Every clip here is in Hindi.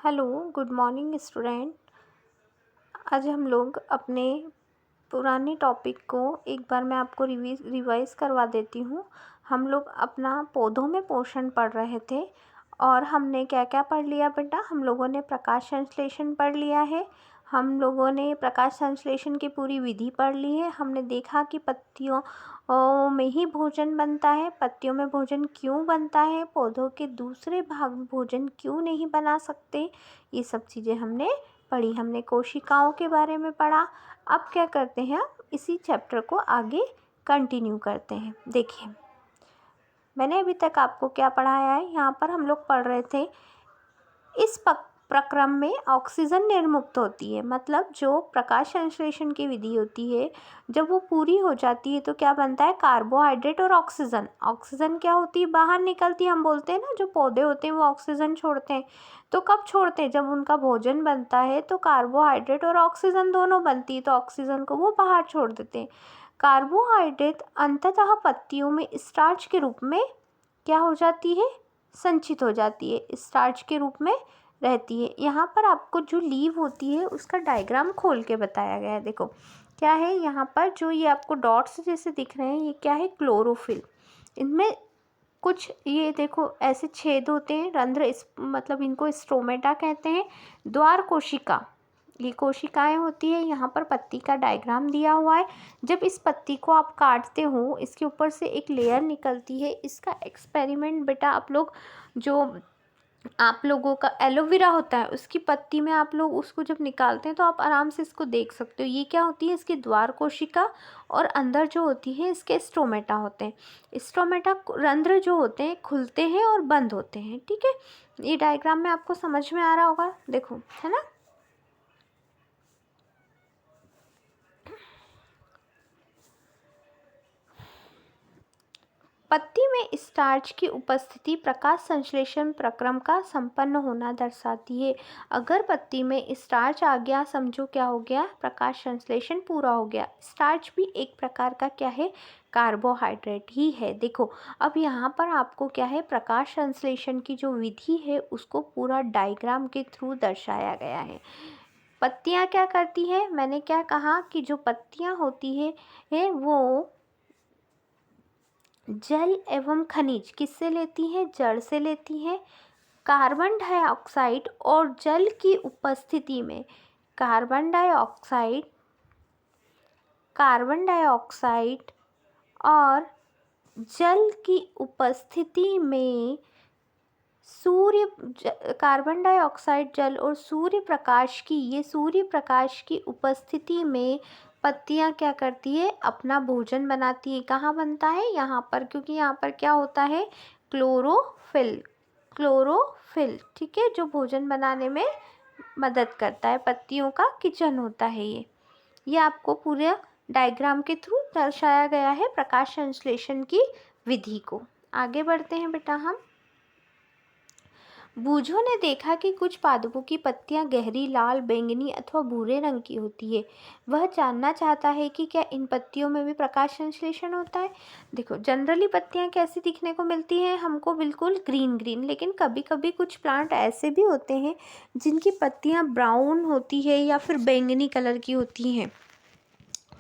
Hello, good morning student. आज हम लोग अपने पुराने टॉपिक को एक बार मैं आपको रिवाइज़ करवा देती हूँ। हम लोग अपना पौधों में पोषण पढ़ रहे थे और हमने क्या क्या पढ़ लिया बेटा? हम लोगों ने प्रकाश संश्लेषण पढ़ लिया है, हम लोगों ने प्रकाश संश्लेषण की पूरी विधि पढ़ ली है। हमने देखा कि पत्तियों में ही भोजन बनता है, पत्तियों में भोजन क्यों बनता है, पौधों के दूसरे भाग में भोजन क्यों नहीं बना सकते, ये सब चीज़ें हमने पढ़ी। हमने कोशिकाओं के बारे में पढ़ा। अब क्या करते हैं, इसी चैप्टर को आगे कंटिन्यू करते हैं। देखिए, मैंने अभी तक आपको क्या पढ़ाया है। यहाँ पर हम लोग पढ़ रहे थे इस प्रक्रम में ऑक्सीजन निर्मुक्त होती है, मतलब जो प्रकाश संश्लेषण की विधि होती है, जब वो पूरी हो जाती है तो क्या बनता है, कार्बोहाइड्रेट और ऑक्सीजन। ऑक्सीजन क्या होती है, बाहर निकलती है। हम बोलते हैं ना, जो पौधे होते हैं वो ऑक्सीजन छोड़ते हैं। तो कब छोड़ते हैं, जब उनका भोजन बनता है तो कार्बोहाइड्रेट और ऑक्सीजन दोनों बनती है, तो ऑक्सीजन को वो बाहर छोड़ देते हैं। कार्बोहाइड्रेट अंततः पत्तियों में स्टार्च के रूप में क्या हो जाती है, संचित हो जाती है, स्टार्च के रूप में रहती है। यहाँ पर आपको जो लीव होती है उसका डायग्राम खोल के बताया गया है। देखो क्या है, यहाँ पर जो ये आपको डॉट्स जैसे दिख रहे हैं, ये क्या है, क्लोरोफिल। इनमें कुछ ये देखो ऐसे छेद होते हैं, रंध्र, मतलब इनको स्ट्रोमेटा कहते हैं। द्वार कोशिका, ये कोशिकाएं होती है। यहाँ पर पत्ती का डायग्राम दिया हुआ है। जब इस पत्ती को आप काटते हो, इसके ऊपर से एक लेयर निकलती है। इसका एक्सपेरिमेंट बेटा आप लोग, जो आप लोगों का एलोवेरा होता है उसकी पत्ती में आप लोग उसको जब निकालते हैं तो आप आराम से इसको देख सकते हो। ये क्या होती है, इसकी द्वार कोशिका, और अंदर जो होती है इसके स्ट्रोमेटा होते हैं। स्ट्रोमेटा रंध्र जो होते हैं खुलते हैं और बंद होते हैं। ठीक है, ये डायग्राम में आपको समझ में आ रहा होगा, देखो, है ना। पत्ती में स्टार्च की उपस्थिति प्रकाश संश्लेषण प्रक्रम का संपन्न होना दर्शाती है। अगर पत्ती में स्टार्च आ गया, समझो क्या हो गया, प्रकाश संश्लेषण पूरा हो गया। स्टार्च भी एक प्रकार का क्या है, कार्बोहाइड्रेट ही है। देखो अब यहाँ पर आपको क्या है, प्रकाश संश्लेषण की जो विधि है उसको पूरा डायग्राम के थ्रू दर्शाया गया है। पत्तियाँ क्या करती है, मैंने क्या कहा कि जो पत्तियाँ होती है वो जल एवं खनिज किससे लेती हैं, जड़ से लेती हैं। कार्बन डाइऑक्साइड और जल की उपस्थिति में, कार्बन डाइऑक्साइड और जल की उपस्थिति में कार्बन डाइऑक्साइड, जल और सूर्य प्रकाश की उपस्थिति में पत्तियां क्या करती है, अपना भोजन बनाती है। कहाँ बनता है, यहाँ पर, क्योंकि यहाँ पर क्या होता है, क्लोरोफिल। ठीक है, जो भोजन बनाने में मदद करता है, पत्तियों का किचन होता है ये आपको पूरे डायग्राम के थ्रू दर्शाया गया है प्रकाश संश्लेषण की विधि को। आगे बढ़ते हैं बेटा हम। बूझों ने देखा कि कुछ पादपों की पत्तियां गहरी लाल, बैंगनी अथवा भूरे रंग की होती है। वह जानना चाहता है कि क्या इन पत्तियों में भी प्रकाश संश्लेषण होता है। देखो जनरली पत्तियां कैसी दिखने को मिलती हैं हमको, बिल्कुल ग्रीन ग्रीन, लेकिन कभी कभी कुछ प्लांट ऐसे भी होते हैं जिनकी पत्तियां ब्राउन होती है या फिर बैंगनी कलर की होती हैं।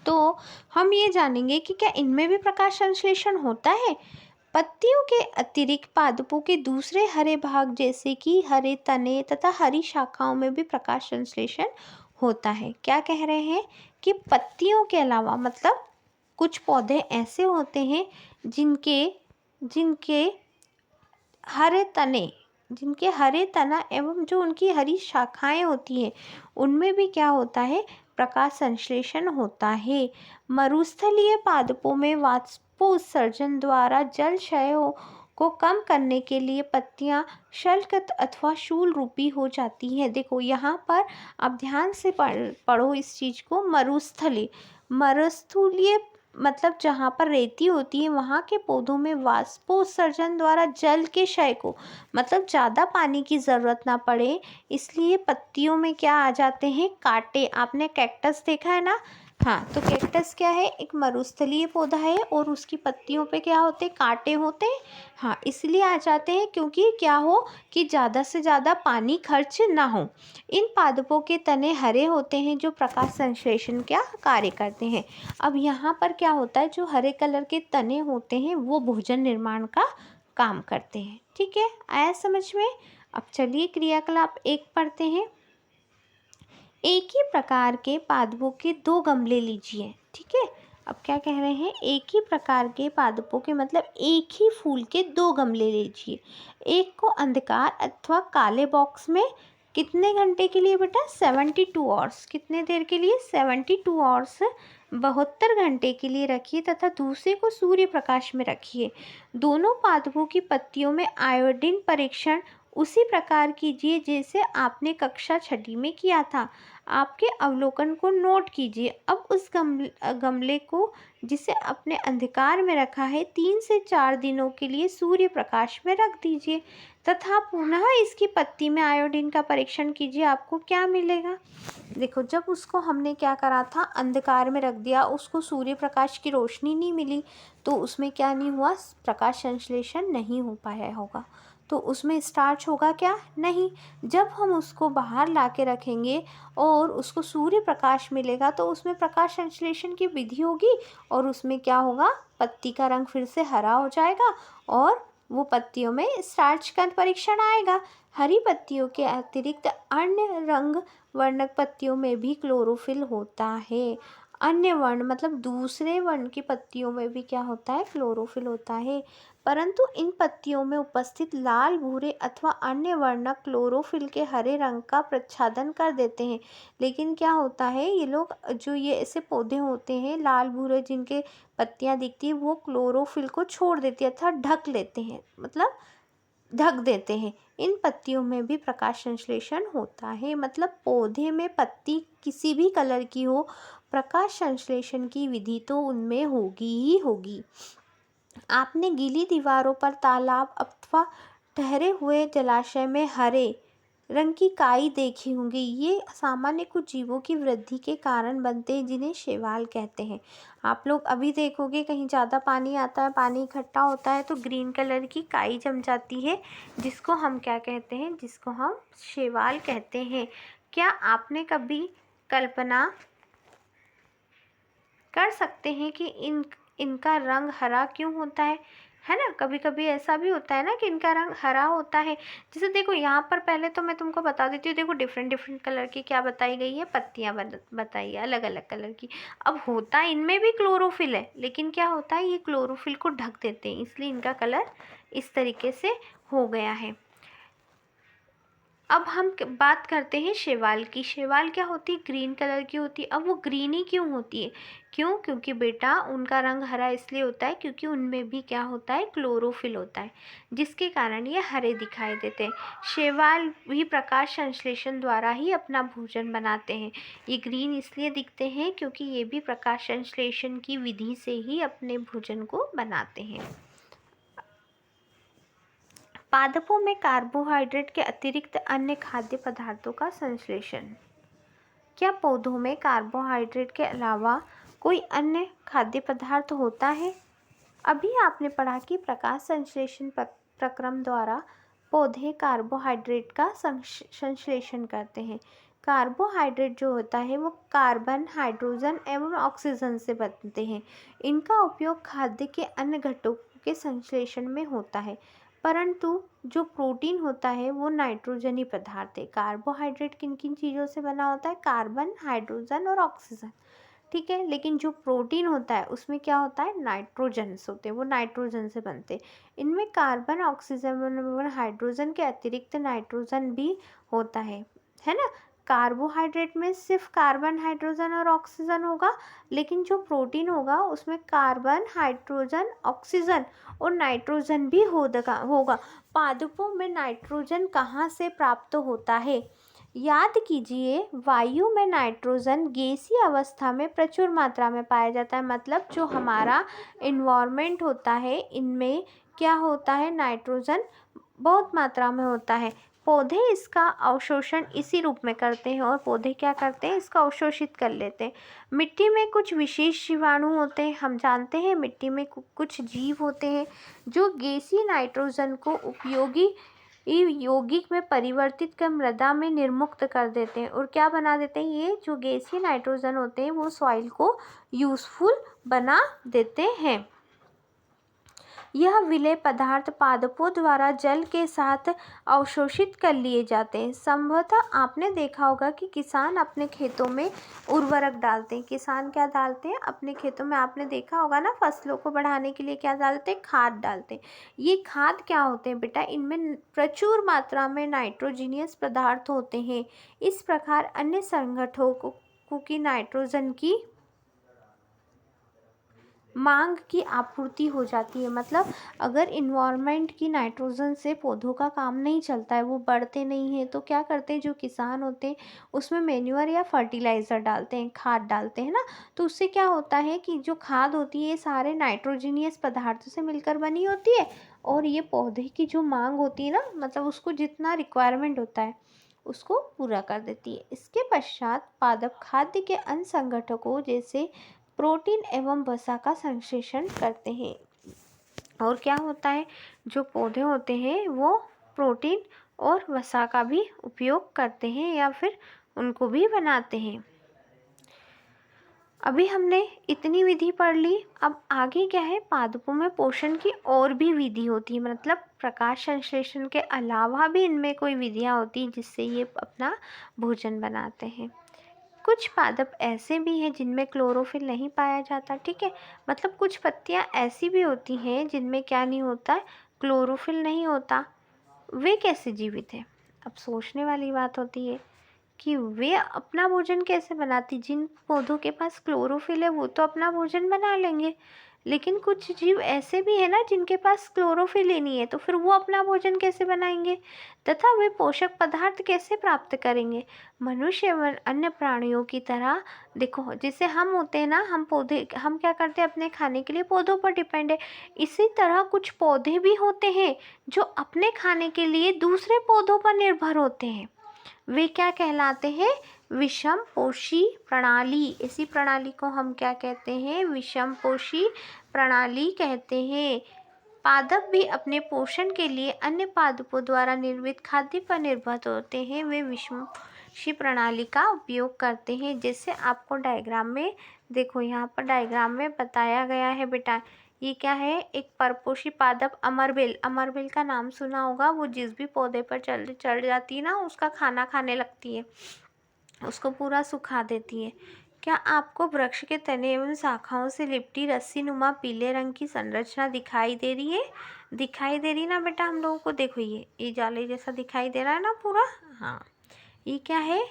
तो हम ये जानेंगे कि क्या इनमें भी प्रकाश संश्लेषण होता है। पत्तियों के अतिरिक्त पादपों के दूसरे हरे भाग जैसे कि हरे तने तथा हरी शाखाओं में भी प्रकाश संश्लेषण होता है। क्या कह रहे हैं कि पत्तियों के अलावा, मतलब कुछ पौधे ऐसे होते हैं जिनके हरे तना एवं जो उनकी हरी शाखाएं होती हैं उनमें भी क्या होता है, प्रकाश संश्लेषण होता है। मरुस्थलीय पादपों में वाष्पोत्सर्जन द्वारा जल क्षय को कम करने के लिए पत्तियां शल्क अथवा शूल रूपी हो जाती हैं। देखो यहाँ पर आप ध्यान से पढ़ो इस चीज को। मरुस्थलीय मतलब जहाँ पर रेती होती है वहाँ के पौधों में वाष्पोत्सर्जन द्वारा जल के क्षय को, मतलब ज़्यादा पानी की ज़रूरत ना पड़े, इसलिए पत्तियों में क्या आ जाते हैं, कांटे। आपने कैक्टस देखा है ना, हाँ, तो कैक्टस क्या है, एक मरुस्थलीय पौधा है और उसकी पत्तियों पे क्या होते हैं, कांटे होते हैं। हाँ, इसलिए आ जाते हैं क्योंकि क्या हो कि ज़्यादा से ज़्यादा पानी खर्च ना हो। इन पादपों के तने हरे होते हैं जो प्रकाश संश्लेषण का कार्य करते हैं। अब यहाँ पर क्या होता है, जो हरे कलर के तने होते हैं वो भोजन निर्माण का काम करते हैं। ठीक है, आया समझ में। अब चलिए क्रियाकलाप 1 पढ़ते हैं। एक ही प्रकार के पादपों के 2 गमले लीजिए। ठीक है, अब क्या कह रहे हैं, एक ही प्रकार के पादपों के मतलब एक ही फूल के 2 गमले लीजिए। एक को अंधकार अथवा काले बॉक्स में कितने घंटे के लिए बेटा, 72 आवर्स, कितने देर के लिए, 72 आवर्स, 72 घंटे के लिए रखिए तथा दूसरे को सूर्य प्रकाश में रखिए। दोनों पादपों की पत्तियों में आयोडीन परीक्षण उसी प्रकार कीजिए जैसे आपने कक्षा 6ठी में किया था। आपके अवलोकन को नोट कीजिए। अब उस गमले को जिसे अपने अंधकार में रखा है 3 से 4 दिनों के लिए सूर्य प्रकाश में रख दीजिए तथा पुनः इसकी पत्ती में आयोडीन का परीक्षण कीजिए। आपको क्या मिलेगा, देखो जब उसको हमने क्या करा था, अंधकार में रख दिया, उसको सूर्य प्रकाश की रोशनी नहीं मिली तो उसमें क्या नहीं हुआ, प्रकाश संश्लेषण नहीं हो पाया होगा, तो उसमें स्टार्च होगा क्या, नहीं। जब हम उसको बाहर ला के रखेंगे और उसको सूर्य प्रकाश मिलेगा तो उसमें प्रकाश संश्लेषण की विधि होगी और उसमें क्या होगा, पत्ती का रंग फिर से हरा हो जाएगा और वो पत्तियों में स्टार्च का परीक्षण आएगा। हरी पत्तियों के अतिरिक्त अन्य रंग वर्णक पत्तियों में भी क्लोरोफिल होता है। अन्य वर्ण मतलब दूसरे वर्ण की पत्तियों में भी क्या होता है, क्लोरोफिल होता है, परंतु इन पत्तियों में उपस्थित लाल, भूरे अथवा अन्य वर्णक क्लोरोफिल के हरे रंग का प्रच्छादन कर देते हैं। लेकिन क्या होता है, ये लोग जो ये ऐसे पौधे होते हैं लाल भूरे जिनके पत्तियां दिखती है वो क्लोरोफिल को छोड़ देती है अर्थात ढक लेते हैं, मतलब ढक देते हैं। इन पत्तियों में भी प्रकाश संश्लेषण होता है, मतलब पौधे में पत्ती किसी भी कलर की हो, प्रकाश संश्लेषण की विधि तो उनमें होगी ही होगी। आपने गीली दीवारों पर तालाब अथवा ठहरे हुए जलाशय में हरे रंग की काई देखी होंगी। ये सामान्य कुछ जीवों की वृद्धि के कारण बनते हैं जिन्हें शैवाल कहते हैं। आप लोग अभी देखोगे कहीं ज़्यादा पानी आता है, पानी इकट्ठा होता है तो ग्रीन कलर की काई जम जाती है जिसको हम क्या कहते हैं, जिसको हम शैवाल कहते हैं। क्या आपने कभी कल्पना कर सकते हैं कि इनका रंग हरा क्यों होता है ना। कभी कभी ऐसा भी होता है ना कि इनका रंग हरा होता है। जैसे देखो यहाँ पर पहले तो मैं तुमको बता देती हूँ, देखो डिफरेंट डिफरेंट कलर की क्या बताई गई है, पत्तियाँ बताई है अलग अलग कलर की। अब होता इनमें भी क्लोरोफिल है लेकिन क्या होता है, ये क्लोरोफिल को ढक देते हैं इसलिए इनका कलर इस तरीके से हो गया है। अब हम बात करते हैं शैवाल की। शैवाल क्या होती है, ग्रीन कलर की होती है। अब वो ग्रीन ही क्यों होती है, क्यों, क्योंकि बेटा उनका रंग हरा इसलिए होता है क्योंकि उनमें भी क्या होता है, क्लोरोफिल होता है जिसके कारण ये हरे दिखाई देते हैं। शैवाल भी प्रकाश संश्लेषण द्वारा ही अपना भोजन बनाते हैं। ये ग्रीन इसलिए दिखते हैं क्योंकि ये भी प्रकाश संश्लेषण की विधि से ही अपने भोजन को बनाते हैं। पादपों में कार्बोहाइड्रेट के अतिरिक्त अन्य खाद्य पदार्थों का संश्लेषण। क्या पौधों में कार्बोहाइड्रेट के अलावा कोई अन्य खाद्य पदार्थ होता है? अभी आपने पढ़ा कि प्रकाश संश्लेषण प्रक्रम द्वारा पौधे कार्बोहाइड्रेट का संश्लेषण करते हैं। कार्बोहाइड्रेट जो होता है वो कार्बन, हाइड्रोजन एवं ऑक्सीजन से बनते हैं। इनका उपयोग खाद्य के अन्य घटकों के संश्लेषण में होता है, परंतु जो प्रोटीन होता है वो नाइट्रोजनी पदार्थ है। कार्बोहाइड्रेट किन किन चीज़ों से बना होता है, कार्बन, हाइड्रोजन और ऑक्सीजन, ठीक है। लेकिन जो प्रोटीन होता है उसमें क्या होता है, नाइट्रोजन्स होते हैं, वो नाइट्रोजन से बनते हैं। इनमें कार्बन, ऑक्सीजन, हाइड्रोजन के अतिरिक्त नाइट्रोजन भी होता है ना। कार्बोहाइड्रेट में सिर्फ कार्बन, हाइड्रोजन और ऑक्सीजन होगा, लेकिन जो प्रोटीन होगा उसमें कार्बन, हाइड्रोजन, ऑक्सीजन और नाइट्रोजन भी होगा। पादपों में नाइट्रोजन कहाँ से प्राप्त होता है, याद कीजिए वायु में नाइट्रोजन गैसीय अवस्था में प्रचुर मात्रा में पाया जाता है। मतलब जो हमारा इन्वायरमेंट होता है इनमें क्या होता है, नाइट्रोजन बहुत मात्रा में होता है। पौधे इसका अवशोषण इसी रूप में करते हैं और पौधे क्या करते हैं, इसका अवशोषित कर लेते हैं। मिट्टी में कुछ विशेष जीवाणु होते हैं। हम जानते हैं मिट्टी में कुछ जीव होते हैं जो गैसीय नाइट्रोजन को उपयोगी यौगिक में परिवर्तित कर मृदा में निर्मुक्त कर देते हैं और क्या बना देते हैं, ये जो गैसीय नाइट्रोजन होते हैं वो सॉइल को यूजफुल बना देते हैं। यह विलेय पदार्थ पादपों द्वारा जल के साथ अवशोषित कर लिए जाते हैं। संभवतः आपने देखा होगा कि किसान अपने खेतों में उर्वरक डालते हैं। किसान क्या डालते हैं अपने खेतों में, आपने देखा होगा ना, फसलों को बढ़ाने के लिए क्या डालते हैं, खाद डालते हैं। ये खाद क्या होते हैं बेटा, इनमें प्रचुर मात्रा में नाइट्रोजीनियस पदार्थ होते हैं। इस प्रकार अन्य संगठनों की नाइट्रोजन की मांग की आपूर्ति हो जाती है। मतलब अगर इन्वायरमेंट की नाइट्रोजन से पौधों का काम नहीं चलता है, वो बढ़ते नहीं हैं, तो क्या करते हैं जो किसान होते हैं उसमें मैन्योर या फर्टिलाइज़र डालते हैं, खाद डालते हैं ना। तो उससे क्या होता है कि जो खाद होती है ये सारे नाइट्रोजीनियस पदार्थों से मिलकर बनी होती है और ये पौधे की जो मांग होती है ना, मतलब उसको जितना रिक्वायरमेंट होता है उसको पूरा कर देती है। इसके पश्चात पादप खाद्य के अन्य संगठकों जैसे प्रोटीन एवं वसा का संश्लेषण करते हैं। और क्या होता है, जो पौधे होते हैं वो प्रोटीन और वसा का भी उपयोग करते हैं या फिर उनको भी बनाते हैं। अभी हमने इतनी विधि पढ़ ली। अब आगे क्या है, पादपों में पोषण की और भी विधि होती है, मतलब प्रकाश संश्लेषण के अलावा भी इनमें कोई विधियाँ होती हैं जिससे ये अपना भोजन बनाते हैं। कुछ पादप ऐसे भी हैं जिनमें क्लोरोफिल नहीं पाया जाता, ठीक है। मतलब कुछ पत्तियां ऐसी भी होती हैं जिनमें क्या नहीं होता, क्लोरोफिल नहीं होता। वे कैसे जीवित हैं? अब सोचने वाली बात होती है कि वे अपना भोजन कैसे बनाती। जिन पौधों के पास क्लोरोफिल है वो तो अपना भोजन बना लेंगे, लेकिन कुछ जीव ऐसे भी है ना जिनके पास क्लोरोफिल ही नहीं है, तो फिर वो अपना भोजन कैसे बनाएंगे तथा वे पोषक पदार्थ कैसे प्राप्त करेंगे। मनुष्य एवं अन्य प्राणियों की तरह देखो, जैसे हम होते हैं ना, हम क्या करते हैं अपने खाने के लिए पौधों पर डिपेंड है। इसी तरह कुछ पौधे भी होते हैं जो अपने खाने के लिए दूसरे पौधों पर निर्भर होते हैं। वे क्या कहलाते हैं, विषमपोषी प्रणाली। इसी प्रणाली को हम क्या कहते हैं, विषमपोषी प्रणाली कहते हैं। पादप भी अपने पोषण के लिए अन्य पादपों द्वारा निर्मित खाद्य पर निर्भर होते हैं। वे विषमपोषी प्रणाली का उपयोग करते हैं। जैसे आपको डायग्राम में देखो, यहाँ पर डायग्राम में बताया गया है बेटा, ये क्या है, एक परपोषी पादप अमरबेल। अमरबेल का नाम सुना होगा, वो जिस भी पौधे पर चढ़ जाती है ना उसका खाना खाने लगती है, उसको पूरा सुखा देती है। क्या आपको वृक्ष के तने एवं शाखाओं से लिपटी रस्सी नुमा पीले रंग की संरचना दिखाई दे रही है? दिखाई दे रही ना बेटा हम लोगों को, देखो ये जाले जैसा दिखाई दे रहा है ना पूरा। हाँ, ये क्या है,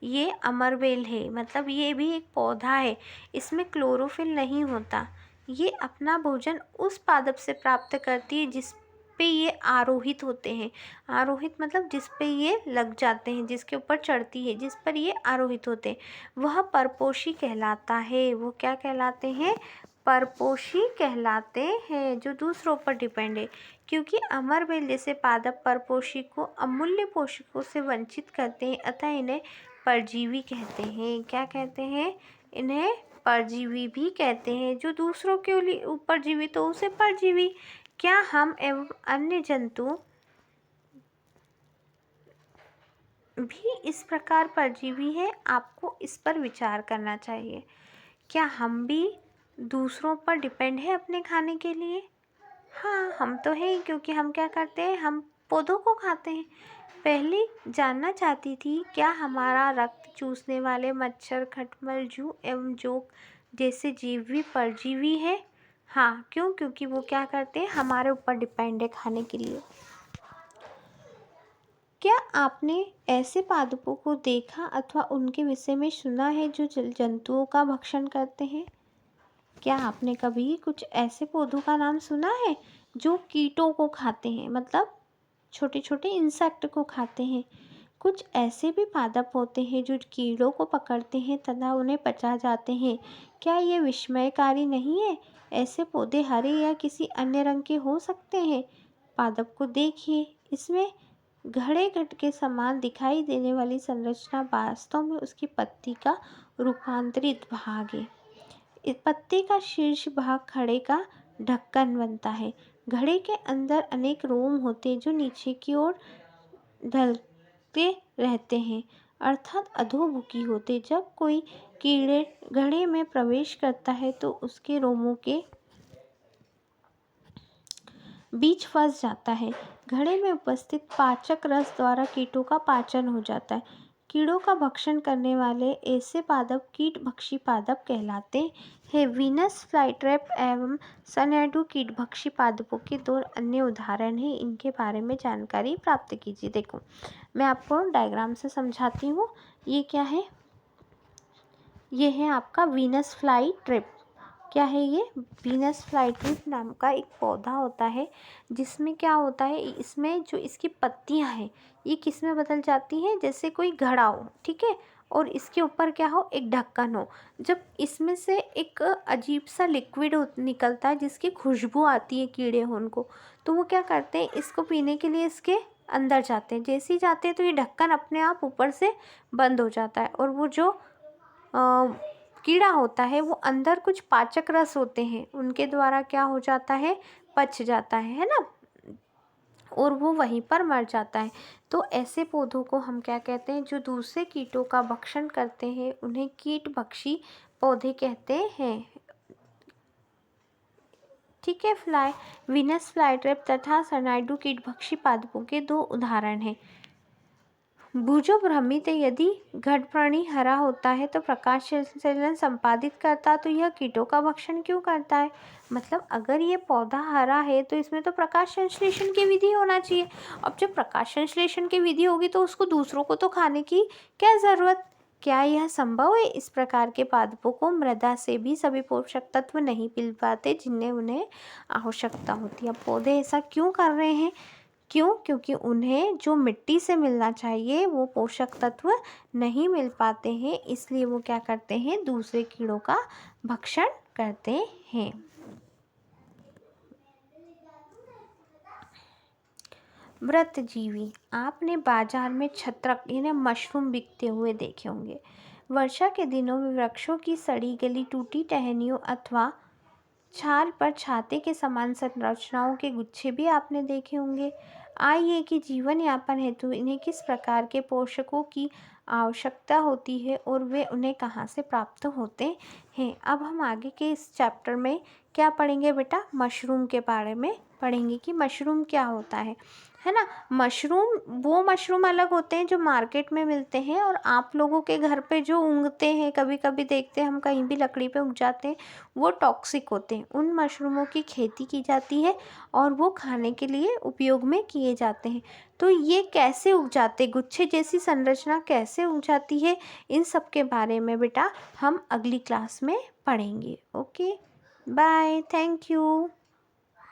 ये अमरबेल है। मतलब ये भी एक पौधा है, इसमें क्लोरोफिल नहीं होता। ये अपना भोजन उस पादप से प्राप्त करती है जिस पे ये आरोहित होते हैं। आरोहित मतलब जिस पे ये लग जाते हैं, जिसके ऊपर चढ़ती है, जिस पर ये आरोहित होते हैं, वह परपोषी कहलाता है। वो क्या कहलाते हैं, परपोषी कहलाते हैं, जो दूसरों पर डिपेंड है। क्योंकि अमरबेल जैसे पादप परपोषी को अमूल्य पोषकों से वंचित करते हैं, अतः इन्हें परजीवी कहते हैं। क्या कहते हैं, इन्हें परजीवी भी कहते हैं। जो दूसरों के ऊपर जीवित हो उसे परजीवी। क्या हम एवं अन्य जंतु भी इस प्रकार परजीवी है? आपको इस पर विचार करना चाहिए। क्या हम भी दूसरों पर डिपेंड है अपने खाने के लिए? हाँ, हम तो है ही, क्योंकि हम क्या करते हैं, हम पौधों को खाते हैं। पहले जानना चाहती थी, क्या हमारा रक्त चूसने वाले मच्छर, खटमल, जू एवं जोंक जैसे जीव भी परजीवी है? हाँ, क्यों? क्योंकि वो क्या करते हैं, हमारे ऊपर डिपेंड है खाने के लिए। क्या आपने ऐसे पादपों को देखा अथवा उनके विषय में सुना है जो जंतुओं का भक्षण करते हैं? क्या आपने कभी कुछ ऐसे पौधों का नाम सुना है जो कीटों को खाते हैं, मतलब छोटे छोटे इंसेक्ट को खाते हैं? कुछ ऐसे भी पादप होते हैं जो कीड़ों को पकड़ते हैं तथा उन्हें पचा जाते हैं। क्या ये विस्मयकारी नहीं है? ऐसे पौधे हरे या किसी अन्य रंग के हो सकते हैं। पादप को देखिए, इसमें घड़े घट के समान दिखाई देने वाली संरचना वास्तव में उसकी पत्ती का रूपांतरित भाग है। इस पत्ते का शीर्ष भाग घड़े का ढक्कन बनता है। घड़े के अंदर अनेक रोम होते हैं जो नीचे की ओर ढलते रहते हैं, अर्थात अधोमुखी होते। जब कोई कीड़े घड़े में प्रवेश करता है तो उसके रोमों के बीच फंस जाता है। घड़े में उपस्थित पाचक रस द्वारा कीटों का पाचन हो जाता है। कीड़ों का भक्षण करने वाले ऐसे पादप कीटभक्षी पादप कहलाते हैं। वीनस फ्लाईट्रैप एवं सनएडू कीटभक्षी पादपों के दो अन्य उदाहरण हैं। इनके बारे में जानकारी प्राप्त कीजिए। देखो, मैं आपको डायग्राम से समझाती हूँ। ये क्या है? ये है आपका वीनस फ्लाईट्रैप। क्या है ये? वीनस फ्लाईट्रैप नाम का एक पौधा होता है जिसमें क्या होता है, इसमें जो इसकी पत्तियां हैं ये किस में बदल जाती हैं, जैसे कोई घड़ा हो, ठीक है, और इसके ऊपर क्या हो, एक ढक्कन हो। जब इसमें से एक अजीब सा लिक्विड निकलता है जिसकी खुशबू आती है कीड़े हो उनको, तो वो क्या करते हैं, इसको पीने के लिए इसके अंदर जाते हैं। जैसे ही जाते हैं तो ये ढक्कन अपने आप ऊपर से बंद हो जाता है और वो जो कीड़ा होता है वो अंदर कुछ पाचक रस होते हैं उनके द्वारा क्या हो जाता है, पच जाता है ना, और वो वहीं पर मर जाता है। तो ऐसे पौधों को हम क्या कहते हैं, जो दूसरे कीटों का भक्षण करते हैं उन्हें कीटभक्षी पौधे कहते हैं। ठीक है। वीनस फ्लाईट्रैप तथा सनएडू कीटभक्षी पादपों के दो उदाहरण हैं। भुजो भ्रमित है, यदि घटप्राणी हरा होता है तो प्रकाश संश्लेषण संपादित करता, तो यह कीटों का भक्षण क्यों करता है? मतलब अगर ये पौधा हरा है तो इसमें तो प्रकाश संश्लेषण की विधि होना चाहिए। अब जब प्रकाश संश्लेषण की विधि होगी तो उसको दूसरों को तो खाने की क्या ज़रूरत? क्या यह संभव है? इस प्रकार के पादपों को मृदा से भी सभी पोषक तत्व नहीं मिल पाते जिन्हें उन्हें आवश्यकता होती है। पौधे ऐसा क्यों कर रहे हैं? क्यों? क्योंकि उन्हें जो मिट्टी से मिलना चाहिए वो पोषक तत्व नहीं मिल पाते हैं, इसलिए वो क्या करते हैं, दूसरे कीड़ों का भक्षण करते हैं। वृत्तजीवी, आपने बाजार में छत्रक यानी मशरूम बिकते हुए देखे होंगे। वर्षा के दिनों में वृक्षों की सड़ी गली टूटी टहनियों अथवा छाल पर छाते के समान संरचनाओं के गुच्छे भी आपने देखे होंगे। आइए कि जीवन यापन हेतु इन्हें किस प्रकार के पोषकों की आवश्यकता होती है और वे उन्हें कहाँ से प्राप्त होते हैं। अब हम आगे के इस चैप्टर में क्या पढ़ेंगे बेटा? मशरूम के बारे में पढ़ेंगे कि मशरूम क्या होता है ना। मशरूम, वो मशरूम अलग होते हैं जो मार्केट में मिलते हैं और आप लोगों के घर पे जो उगते हैं, कभी कभी देखते हैं हम कहीं भी लकड़ी पे उग जाते हैं, वो टॉक्सिक होते हैं। उन मशरूमों की खेती की जाती है और वो खाने के लिए उपयोग में किए जाते हैं। तो ये कैसे उग जाते, गुच्छे जैसी संरचना कैसे उग जाती है, इन सब के बारे में बेटा हम अगली क्लास में पढ़ेंगे। Okay, bye, thank you.